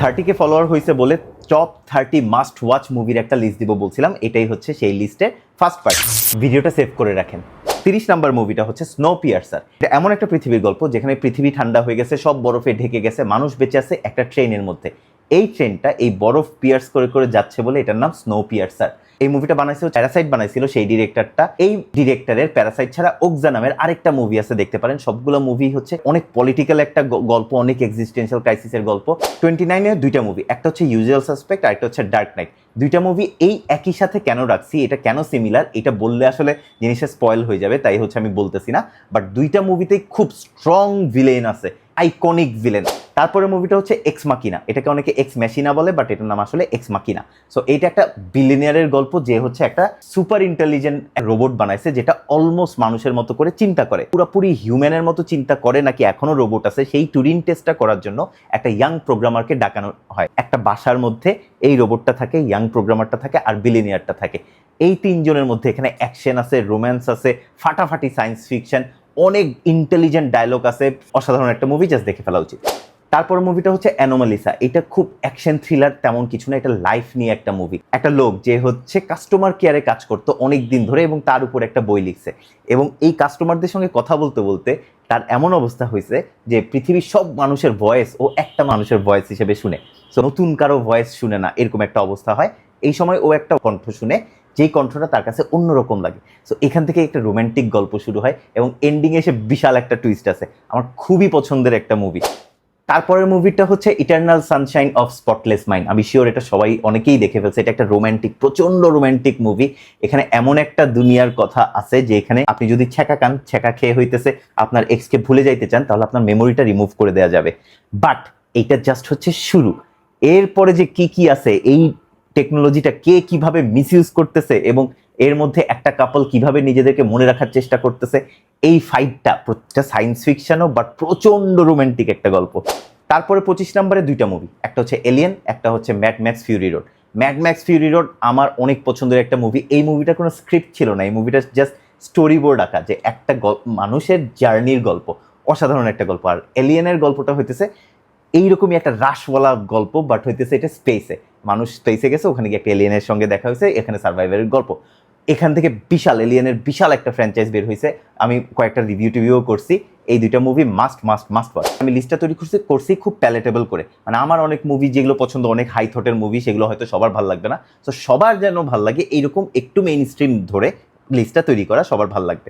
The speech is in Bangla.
30K ফলোয়ার হয়েছে বলে টপ 30 মাস্ট ওয়াচ মুভির একটা লিস্ট দিব বলছিলাম, এটাই হচ্ছে সেই লিস্টের ফার্স্ট পার্ট। ভিডিওটা সেভ করে রাখেন। 30 নাম্বার মুভিটা হচ্ছে স্নোপিয়ার্সার। এটা এমন একটা পৃথিবীর গল্প যেখানে পৃথিবী ঠান্ডা হয়ে গেছে, সব বরফে ঢেকে গেছে, মানুষ বেঁচে আছে একটা ট্রেনের মধ্যে। এই ট্রেনটা এই বরফ পিয়ার্স করে করে যাচ্ছে বলে এটার নাম স্নোপিয়ার্সার। এই মুভিটা বানাইছিল প্যারাসাইট বানাইছিল সেই ডিরেক্টরটা। এই ডিরেক্টরের প্যারাসাইট ছাড়া ওকজা নামের আরেকটা মুভি আছে, দেখতে পারেন। সবগুলো মুভি হচ্ছে অনেক পলিটিক্যাল একটা গল্প, অনেক এক্সিস্টেন্সিয়াল ক্রাইসিসের গল্প। 29-এর দুইটা মুভি, একটা হচ্ছে ইউজুয়াল সাসপেক্ট আর একটা হচ্ছে ডার্ক নাইট। দুইটা মুভি এই একই সাথে কেন রাখছি, এটা কেন সিমিলার, এটা বললে আসলে জিনিসটা স্পয়েল হয়ে যাবে, তাই হচ্ছে আমি বলতেছি না। বাট দুইটা মুভিতেই খুব স্ট্রং ভিলেন আছে, আইকনিক ভিলেন। তারপরে মুভিটা হচ্ছে এক্স মাকিনা, এটাকে অনেকে এক্স মেশিনা বলে, বাট এটার নাম আসলে এক্স মাকিনা। সো এইটা একটা বিলিনিয়ারের গল্প, যে হচ্ছে একটা সুপার ইন্টেলিজেন্ট রোবট বানাইছে যেটা অলমোস্ট মানুষের মতো করে চিন্তা করে, পুরোপুরি হিউম্যানের মতো চিন্তা করে নাকি এখনো রোবট আছে, সেই টুরিং টেস্টটা করার জন্য একটা ইয়াং প্রোগ্রামারকে ডাকানো হয়। একটা বাসার মধ্যে এই রোবটটা থাকে, ইয়াং প্রোগ্রামারটা থাকে, আর বিলিনিয়ারটা থাকে। এই তিনজনের মধ্যে এখানে অ্যাকশন আছে, রোম্যান্স আছে, ফাটাফাটি সায়েন্স ফিকশন, অনেক ইন্টেলিজেন্ট ডায়লগ আছে। অসাধারণ একটা মুভি, জাস্ট দেখে ফেলা উচিত। তারপর মুভিটা হচ্ছে অ্যানোমালিসা। এটা খুব অ্যাকশন থ্রিলার তেমন কিছু না, এটা লাইফ নিয়ে একটা মুভি। একটা লোক যে হচ্ছে কাস্টমার কেয়ারে কাজ করতো অনেক দিন ধরে এবং তার উপর একটা বই লিখছে, এবং এই কাস্টমারদের সঙ্গে কথা বলতে বলতে তার এমন অবস্থা হয়েছে যে পৃথিবীর সব মানুষের ভয়েস ও একটা মানুষের ভয়েস হিসেবে শুনে। সো নতুন কারো ভয়েস শুনে না, এরকম একটা অবস্থা হয়। এই সময় ও একটা কণ্ঠ শুনে, যেই কণ্ঠটা তার কাছে অন্যরকম লাগে। সো এখান থেকে একটা রোম্যান্টিক গল্প শুরু হয় এবং এন্ডিংয়ে এসে বিশাল একটা টুইস্ট আছে। আমার খুবই পছন্দের একটা মুভি। তারপরের মুভিটা হচ্ছে eternal Sunshine of spotless mind. আমি শিওর এটা সবাই অনেকেই দেখে ফেলছে। এটা একটা রোম্যান্টিক, প্রচন্ড রোম্যান্টিক মুভি। এখানে এমন একটা দুনিয়ার কথা আছে যে এখানে আপনি যদি ছ্যাঁকা খেয়ে হইতেছে আপনার এক্সকে ভুলে যাইতে চান, তাহলে আপনার মেমোরিটা রিমুভ করে দেওয়া যাবে। বাট এইটা জাস্ট হচ্ছে শুরু। এরপরে যে কি কি আছে, এই টেকনোলজিটা কে কিভাবে মিসইউজ করতেছে এবং এর মধ্যে একটা কাপল কিভাবে নিজেদেরকে মনে রাখার চেষ্টা করতেছে, এই ফাইটটা প্রত্যেকটা সায়েন্স ফিকশনও বাট প্রচন্ড রোম্যান্টিক একটা গল্প। তারপরে 25 নম্বরে দুইটা মুভি, একটা হচ্ছে এলিয়েন, একটা হচ্ছে mad max Fury road. Mad max Fury road আমার অনেক পছন্দের একটা মুভি। এই মুভিটার কোনো স্ক্রিপ্ট ছিল না, এই মুভিটা জাস্ট স্টোরি বোর্ড আঁকা, যে একটা মানুষের জার্নির গল্প, অসাধারণ একটা গল্প। আর এলিয়েনের গল্পটা হইতেছে এইরকমই একটা রাশওয়ালা গল্প, বাট হইতেছে এটা স্পেসে, মানুষ স্পেসে গেছে, ওখানে গিয়ে একটা এলিয়েনের সঙ্গে দেখা হয়েছে, এখানে সার্ভাইভারের গল্প। এখান থেকে বিশাল এলিয়েনের বিশাল একটা ফ্র্যাঞ্চাইজ বের হয়েছে। আমি কয়েকটা রিভিউও করছি। এই দুইটা মুভি মাস্ট ওয়াচ। আমি লিস্টটা তৈরি করছি খুব প্যালেটেবল করে, মানে আমার অনেক মুভি যেগুলো পছন্দ, অনেক হাই থটের মুভি, সেগুলো হয়তো সবার ভালো লাগবে না। তো সবার যেন ভালো লাগে এইরকম একটু মেইন স্ট্রিম ধরে লিস্টটা তৈরি করা সবার ভালো লাগবে।